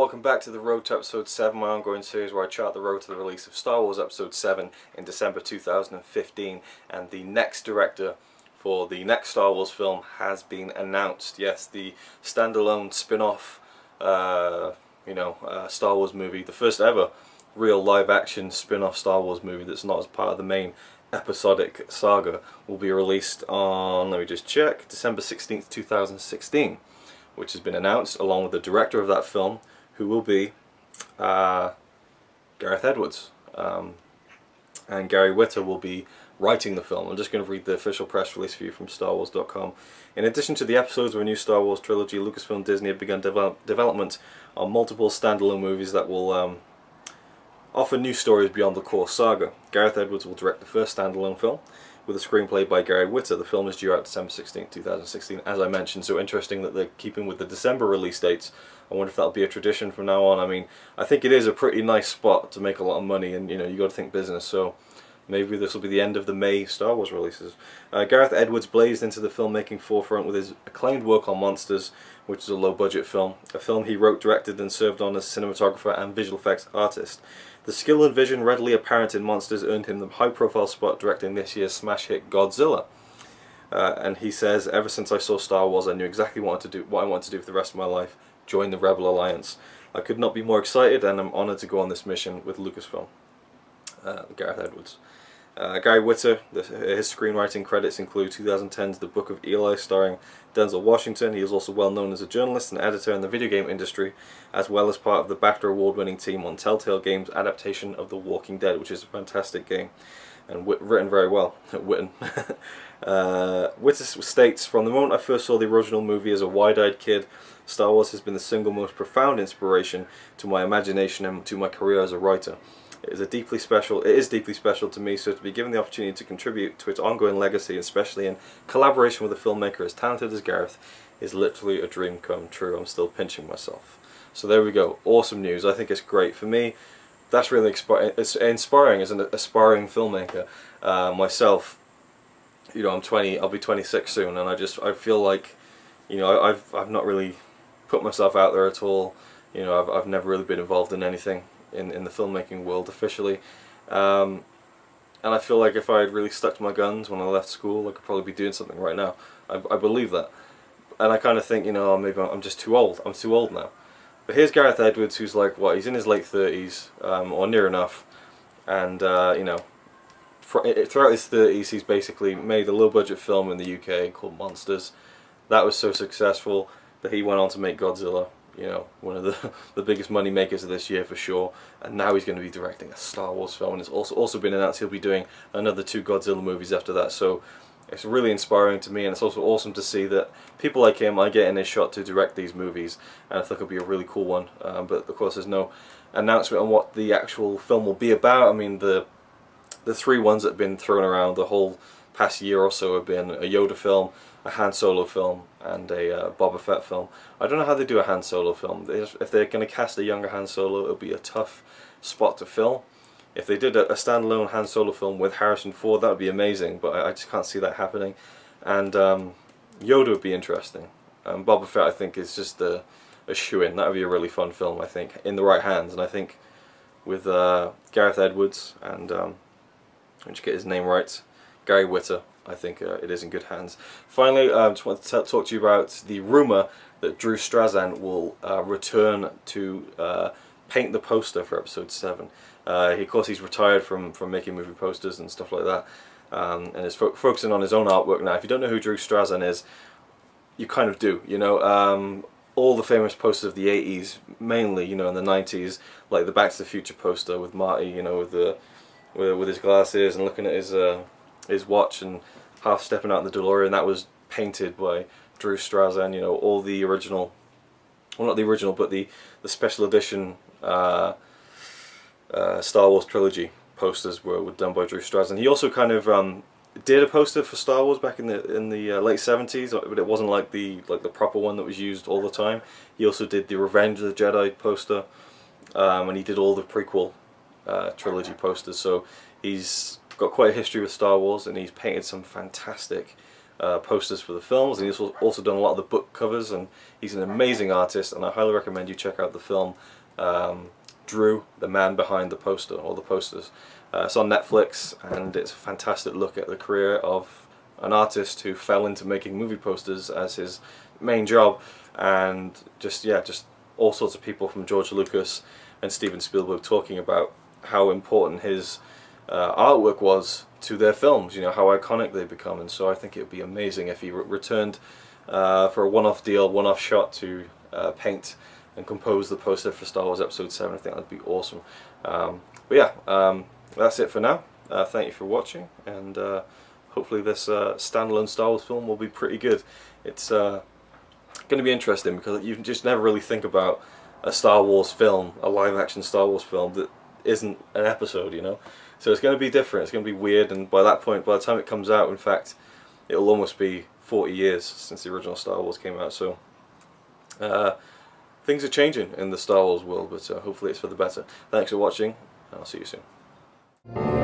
welcome back to the Road to Episode 7, my ongoing series where I chart the road to the release of Star Wars Episode 7 in December 2015, and the next director for the next Star Wars film has been announced. Yes, the standalone spin-off, Star Wars movie, the first ever real live-action spin-off Star Wars movie that's not as part of the main episodic saga, will be released on, let me just check, December 16th, 2016. Which has been announced, along with the director of that film, who will be Gareth Edwards. And Gary Whitta will be writing the film. I'm just going to read the official press release for you from StarWars.com. In addition to the episodes of a new Star Wars trilogy, Lucasfilm Disney have begun development on multiple standalone movies that will offer new stories beyond the core saga. Gareth Edwards will direct the first standalone film, with a screenplay by Gary Whitta. The film is due out December 16, 2016, as I mentioned, so interesting that they're keeping with the December release dates. I wonder if that'll be a tradition from now on. I mean, I think it is a pretty nice spot to make a lot of money, and you got to think business, so maybe this will be the end of the May Star Wars releases. Gareth Edwards blazed into the filmmaking forefront with his acclaimed work on Monsters, which is a low-budget film, a film he wrote, directed, and served on as cinematographer and visual effects artist. The skill and vision readily apparent in Monsters earned him the high-profile spot directing this year's smash hit Godzilla. And he says, "Ever since I saw Star Wars, I knew exactly what I wanted to do for the rest of my life: join the Rebel Alliance. I could not be more excited, and I'm honoured to go on this mission with Lucasfilm." Gareth Edwards. Gary Whitta, his screenwriting credits include 2010's The Book of Eli, starring Denzel Washington. He is also well known as a journalist and editor in the video game industry, as well as part of the BAFTA award-winning team on Telltale Games' adaptation of The Walking Dead, which is a fantastic game and written very well. Whitta states, "From the moment I first saw the original movie as a wide-eyed kid, Star Wars has been the single most profound inspiration to my imagination and to my career as a writer. It is deeply special to me, so to be given the opportunity to contribute to its ongoing legacy, especially in collaboration with a filmmaker as talented as Gareth, is literally a dream come true." I'm still pinching myself. So there we go. Awesome news. I think it's great. For me, that's really inspiring as an aspiring filmmaker. Myself, I'm 20. I'll be 26 soon, and I feel like, I've not really put myself out there at all. I've never really been involved in anything in the filmmaking world officially, and I feel like if I had really stuck to my guns when I left school, I could probably be doing something right now. I believe that, and I kind of think, maybe I'm just too old. I'm too old now. But here's Gareth Edwards, who's like, he's in his late 30s, or near enough, and throughout his 30s he's basically made a low-budget film in the UK called Monsters. That was so successful that he went on to make Godzilla, one of the biggest money makers of this year for sure, and now he's going to be directing a Star Wars film, and it's also been announced he'll be doing another 2 Godzilla movies after that. So it's really inspiring to me, and it's also awesome to see that people like him are getting a shot to direct these movies, and I think it'll be a really cool one. But of course there's no announcement on what the actual film will be about. I mean, the 3 ones that have been thrown around the whole past year or so have been a Yoda film, a Han Solo film, and a Boba Fett film. I don't know how they do a Han Solo film. If they're going to cast a younger Han Solo, it'll be a tough spot to fill. If they did a standalone Han Solo film with Harrison Ford, that would be amazing, but I just can't see that happening. And Yoda would be interesting. Boba Fett, I think, is just a shoo-in. That would be a really fun film, I think, in the right hands. And I think with Gareth Edwards and, let me just get his name right, Gary Whitta, I think it is in good hands. Finally, I just want to talk to you about the rumour that Drew Struzan will return to paint the poster for Episode 7. Of course, he's retired from making movie posters and stuff like that, and is focusing on his own artwork now. If you don't know who Drew Struzan is, you kind of do. All the famous posters of the 80s, mainly, in the 90s, like the Back to the Future poster with Marty, with his glasses and looking at his watch and half stepping out in the DeLorean. That was painted by Drew Struzan. All the original, well, not the original, but the special edition Star Wars trilogy posters were done by Drew Struzan. He also kind of did a poster for Star Wars back in the late 70s, but it wasn't like the proper one that was used all the time. He also did the Revenge of the Jedi poster, and he did all the prequel trilogy posters. So he's got quite a history with Star Wars, and he's painted some fantastic posters for the films, and he's also done a lot of the book covers, and he's an amazing artist, and I highly recommend you check out the film Drew, the man behind the poster, or the posters. It's on Netflix, and it's a fantastic look at the career of an artist who fell into making movie posters as his main job, and just all sorts of people from George Lucas and Steven Spielberg talking about how important his artwork was to their films, you know, how iconic they've become. And so I think it would be amazing if he returned for a one-off deal, one-off shot to paint and compose the poster for Star Wars Episode 7. I think that'd be awesome. But yeah, that's it for now. Thank you for watching, and hopefully this standalone Star Wars film will be pretty good. It's going to be interesting because you just never really think about a Star Wars film, a live-action Star Wars film that isn't an episode, you know. So it's going to be different, it's going to be weird, and by that point, by the time it comes out, in fact, it'll almost be 40 years since the original Star Wars came out, so things are changing in the Star Wars world, but hopefully it's for the better. Thanks for watching, and I'll see you soon.